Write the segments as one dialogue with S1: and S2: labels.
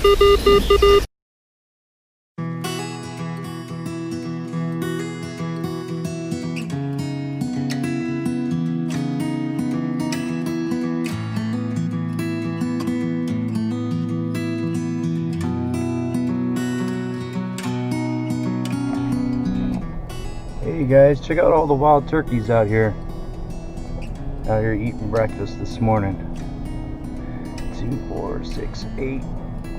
S1: Hey guys, check out all the wild turkeys out here eating breakfast this morning. 2, 4, 6, 8,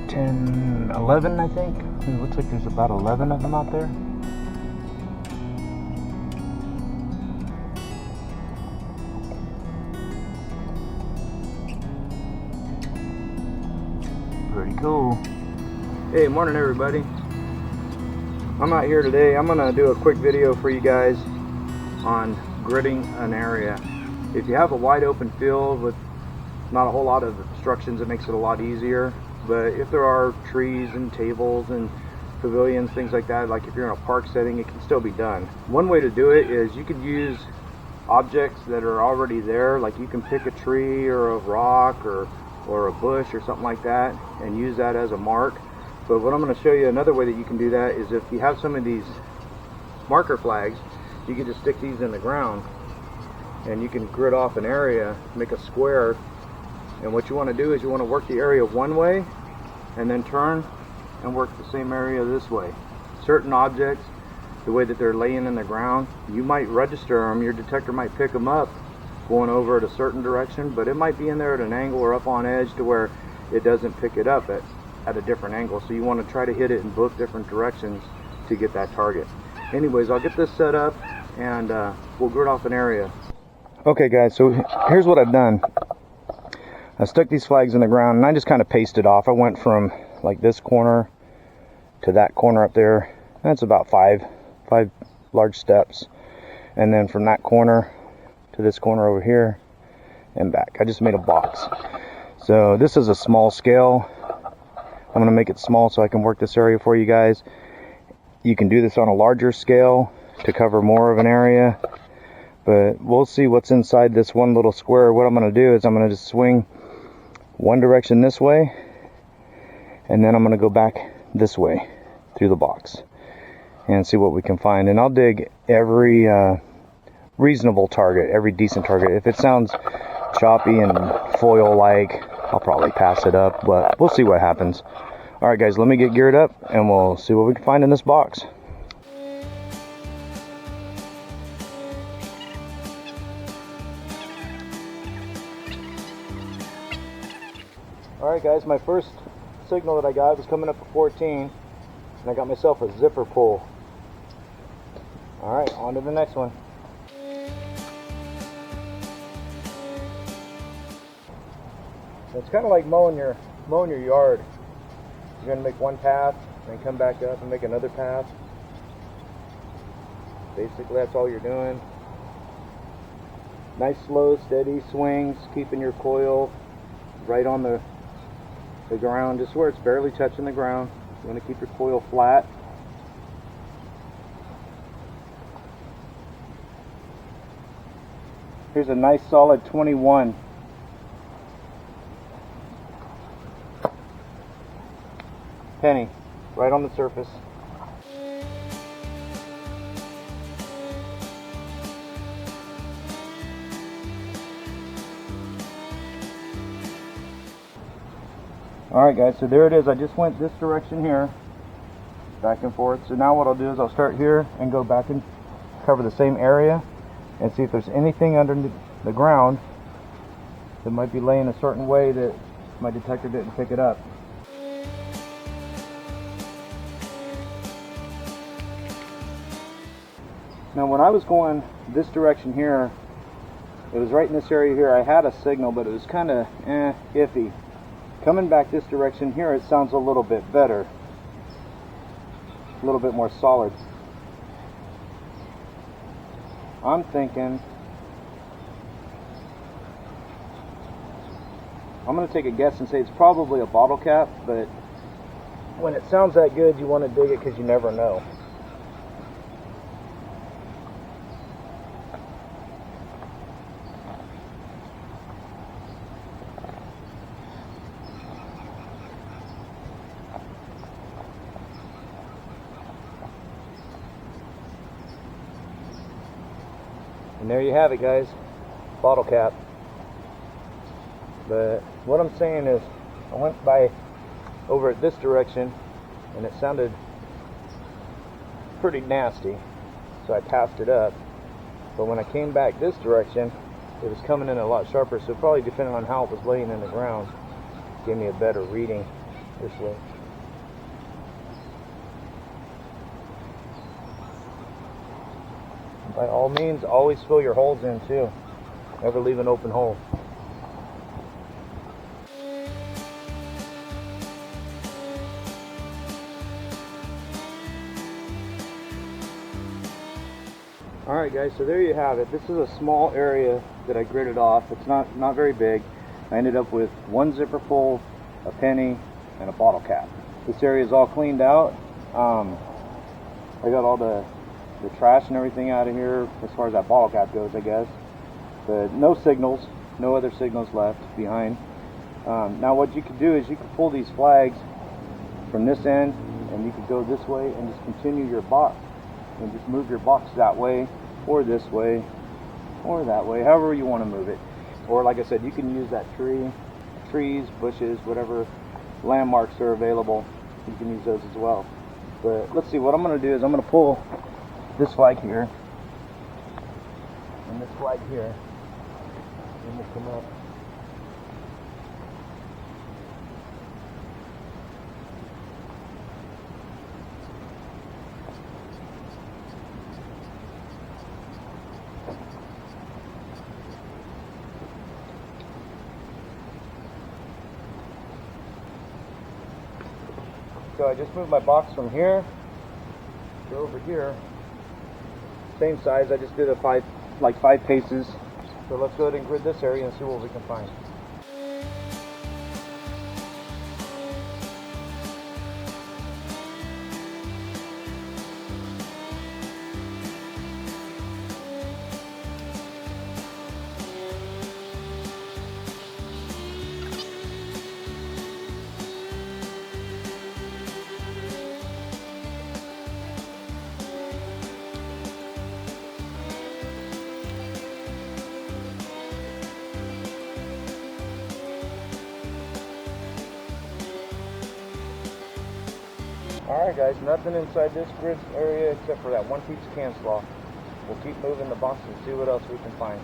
S1: 10, 11, I think. It looks like there's about 11 of them out there. Pretty cool. Hey, morning everybody. I'm out here today. I'm gonna do a quick video for you guys on gridding an area. If you have a wide open field with not a whole lot of obstructions, it makes it a lot easier. But if there are trees and tables and pavilions, things like that, like if you're in a park setting, it can still be done. One way to do it is you could use objects that are already there, like you can pick a tree or a rock or a bush or something like that and use that as a mark. But what I'm going to show you, another way that you can do that is if you have some of these marker flags, you can just stick these in the ground and you can grid off an area, make a square. And what you want to do is you want to work the area one way and then turn and work the same area this way. Certain objects, the way that they're laying in the ground, you might register them, your detector might pick them up going over at a certain direction, but it might be in there at an angle or up on edge to where it doesn't pick it up at a different angle. So you want to try to hit it in both different directions to get that target. Anyways, I'll get this set up and we'll grid off an area. Okay guys, so here's what I've done. I stuck these flags in the ground and I just kind of pasted off. I went from like this corner to that corner up there. That's about five large steps. And then from that corner to this corner over here and back. I just made a box. So this is a small scale. I'm going to make it small so I can work this area for you guys. You can do this on a larger scale to cover more of an area, but we'll see what's inside this one little square. What I'm going to do is I'm going to just swing one direction this way, and then I'm going to go back this way through the box and see what we can find. And I'll dig every reasonable target, every decent target. If it sounds choppy and foil-like, I'll probably pass it up, but we'll see what happens. Alright guys, let me get geared up and we'll see what we can find in this box. Alright guys, my first signal that I got was coming up at 14, and I got myself a zipper pull. Alright, on to the next one. It's kind of like mowing your yard. You're going to make one path, then come back up and make another path. Basically, that's all you're doing. Nice, slow, steady swings, keeping your coil right on the ground, just where it's barely touching the ground. You want to keep your coil flat. Here's a nice solid 21. Penny, right on the surface. Alright guys, so there it is. I just went this direction here, back and forth. So now what I'll do is I'll start here and go back and cover the same area and see if there's anything under the ground that might be laying a certain way that my detector didn't pick it up. Now when I was going this direction here, it was right in this area here. I had a signal, but it was kind of iffy. Coming back this direction here, it sounds a little bit better. A little bit more solid. I'm thinking, I'm going to take a guess and say it's probably a bottle cap, but when it sounds that good, you want to dig it because you never know. there you have it, guys. Bottle cap. But what I'm saying is, I went by over at this direction and it sounded pretty nasty, so I passed it up. But when I came back this direction, it was coming in a lot sharper, so probably depending on how it was laying in the ground, gave me a better reading this way. By all means, always fill your holes in too. Never leave an open hole. Alright guys, so there you have it. This is a small area that I gridded off. It's not very big. I ended up with one zipper full, a penny, and a bottle cap. This area is all cleaned out. I got all the trash and everything out of here as far as that bottle cap goes, I guess. But no signals, no other signals left behind. Now what you could do is you could pull these flags from this end and you could go this way and just continue your box and just move your box that way or this way or that way, however you want to move it. Or like I said, you can use that trees, bushes, whatever landmarks are available, you can use those as well. But let's see, what I'm going to do is I'm going to pull this flag here and this flag here, and we'll come up. So I just moved my box from here to over here. Same size, I just did a five paces. So let's go ahead and grid this area and see what we can find. Alright guys, nothing inside this grid area except for that one piece of can slaw. We'll keep moving the box and see what else we can find.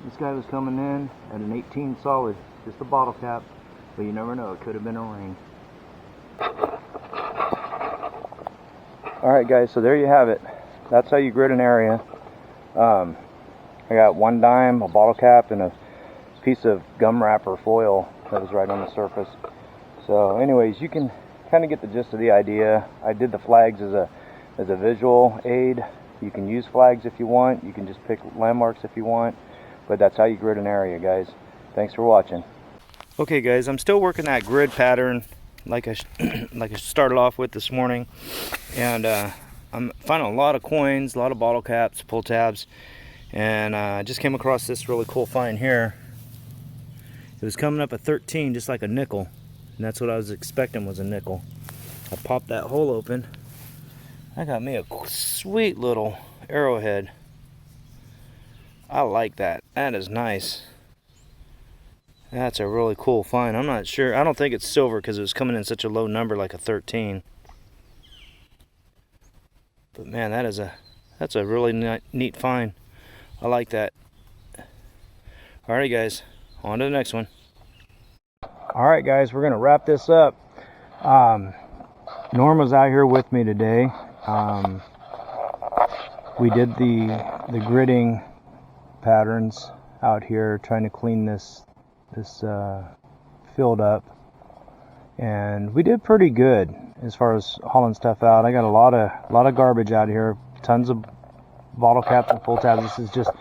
S1: This guy was coming in at an 18 solid, just a bottle cap, but you never know, it could have been a ring. Alright guys, so there you have it. That's how you grid an area. I got one dime, a bottle cap, and a piece of gum wrap or foil that was right on the surface. So anyways, you can kind of get the gist of the idea. I did the flags as a visual aid You can use flags if you want. You can just pick landmarks if you want. But that's how you grid an area, guys. Thanks for watching. Okay, guys, I'm still working that grid pattern like I started off with this morning. And I'm finding a lot of coins, a lot of bottle caps, pull tabs. And I just came across this really cool find here. It was coming up at 13, just like a nickel. And that's what I was expecting, was a nickel. I popped that hole open. I got me a sweet little arrowhead. I like that. That is nice. That's a really cool find. I'm not sure. I don't think it's silver because it was coming in such a low number, like a 13. But man, that's a really neat find. I like that. Alrighty, guys, on to the next one. Alright, guys, we're gonna wrap this up. Norm was out here with me today. We did the gridding patterns out here, trying to clean this field up, and we did pretty good as far as hauling stuff out. I got a lot of garbage out here, tons of bottle caps and pull tabs. This is just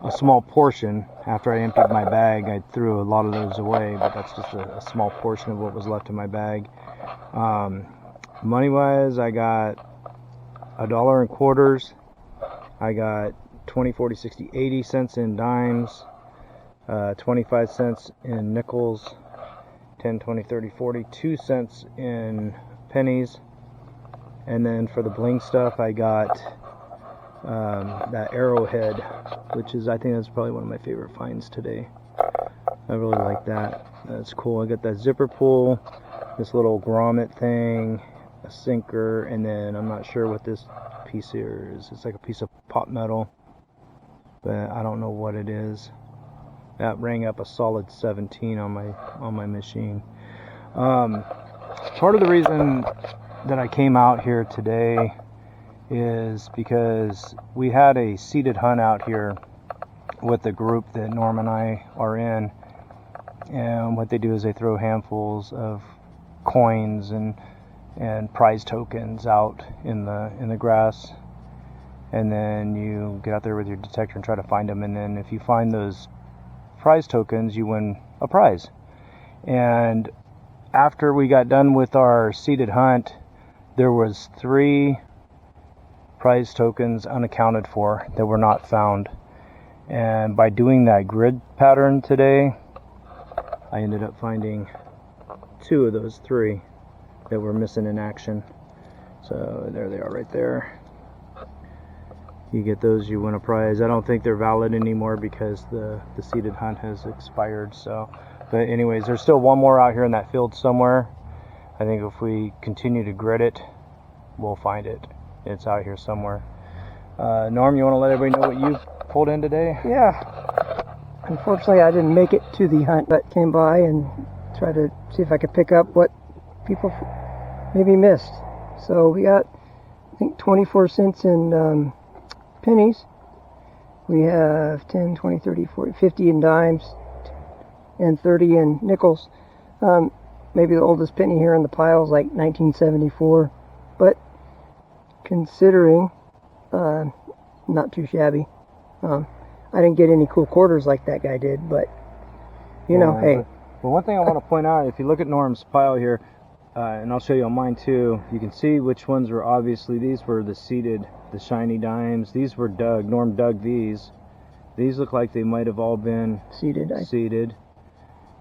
S1: a small portion. After I emptied my bag, I threw a lot of those away, but that's just a small portion of what was left in my bag. Money wise, I got $1 in quarters. I got 20, 40, 60, 80 cents in dimes, 25 cents in nickels, 10, 20, 30, 40, 2 cents in pennies. And then for the bling stuff, I got that arrowhead, which is, I think that's probably one of my favorite finds today. I really like that. That's cool. I got that zipper pull, this little grommet thing, a sinker, and then I'm not sure what this piece here is. It's like a piece of pot metal, but I don't know what it is. That rang up a solid 17 on my machine. Part of the reason that I came out here today is because we had a seated hunt out here with the group that Norm and I are in, and what they do is they throw handfuls of coins and prize tokens out in the grass, and then you get out there with your detector and try to find them, and then if you find those prize tokens, you win a prize. And after we got done with our seated hunt, there was 3 prize tokens unaccounted for that were not found. And by doing that grid pattern today, I ended up finding 2 of those 3 that were missing in action. So there they are right there. You get those, you win a prize. I don't think they're valid anymore because the seated hunt has expired. So, but anyways, there's still one more out here in that field somewhere. I think if we continue to grid it, we'll find it. It's out here somewhere. Norm, you want to let everybody know what you pulled in today?
S2: Yeah. Unfortunately, I didn't make it to the hunt, but came by and tried to see if I could pick up what people maybe missed. So we got, I think, 24 cents in pennies. We have 10, 20, 30, 40, 50 in dimes, and 30 in nickels. Maybe the oldest penny here in the pile is like 1974, but considering, not too shabby. I didn't get any cool quarters like that guy did, but you know, hey.
S1: Well, one thing I want to point out, if you look at Norm's pile here, and I'll show you on mine too, you can see which ones were obviously, these were the seeded, the shiny dimes. These were dug. Norm dug these. These look like they might have all been seeded,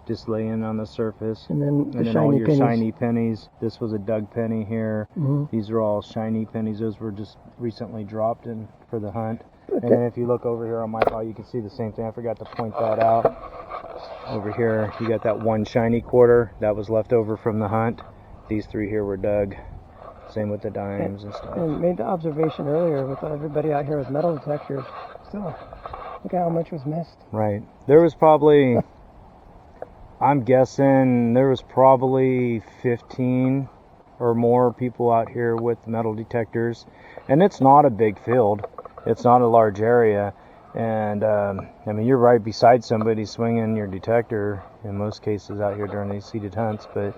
S1: just laying on the surface.
S2: And then
S1: all your shiny pennies. This was a dug penny here. Mm-hmm. These are all shiny pennies. Those were just recently dropped in for the hunt. And then if you look over here on my pile, you can see the same thing. I forgot to point that out. Over here, you got that one shiny quarter that was left over from the hunt. These 3 here were dug. Same with the dimes and stuff.
S2: And made the observation earlier with everybody out here with metal detectors. So, look at how much was missed.
S1: Right. There was probably, I'm guessing, there was probably 15 or more people out here with metal detectors. And it's not a big field. It's not a large area. And, I mean, you're right beside somebody swinging your detector in most cases out here during these seated hunts. But,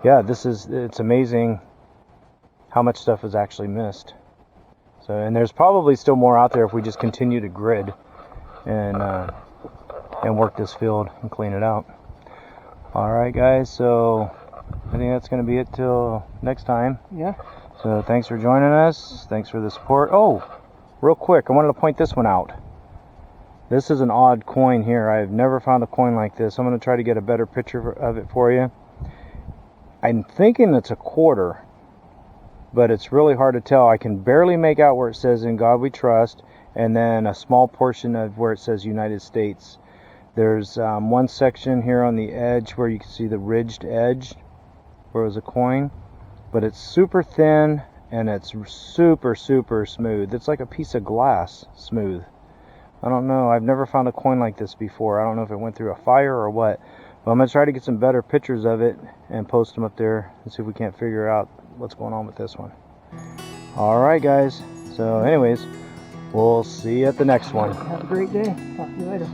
S1: yeah, it's amazing how much stuff was actually missed. So, and there's probably still more out there if we just continue to grid and work this field and clean it out. All right, guys. So I think that's going to be it till next time.
S2: Yeah.
S1: So thanks for joining us. Thanks for the support. Oh, real quick, I wanted to point this one out. This is an odd coin here. I've never found a coin like this. I'm going to try to get a better picture of it for you. I'm thinking it's a quarter, but it's really hard to tell. I can barely make out where it says "In God We Trust," and then a small portion of where it says United States. There's one section here on the edge where you can see the ridged edge where it was a coin, but it's super thin and it's super smooth. It's like a piece of glass smooth. I don't know, I've never found a coin like this before. I don't know if it went through a fire or what, but I'm going to try to get some better pictures of it and post them up there and see if we can't figure out what's going on with this one. Alright guys, so anyways, we'll see you at the next one.
S2: Have a great day. Talk to you later.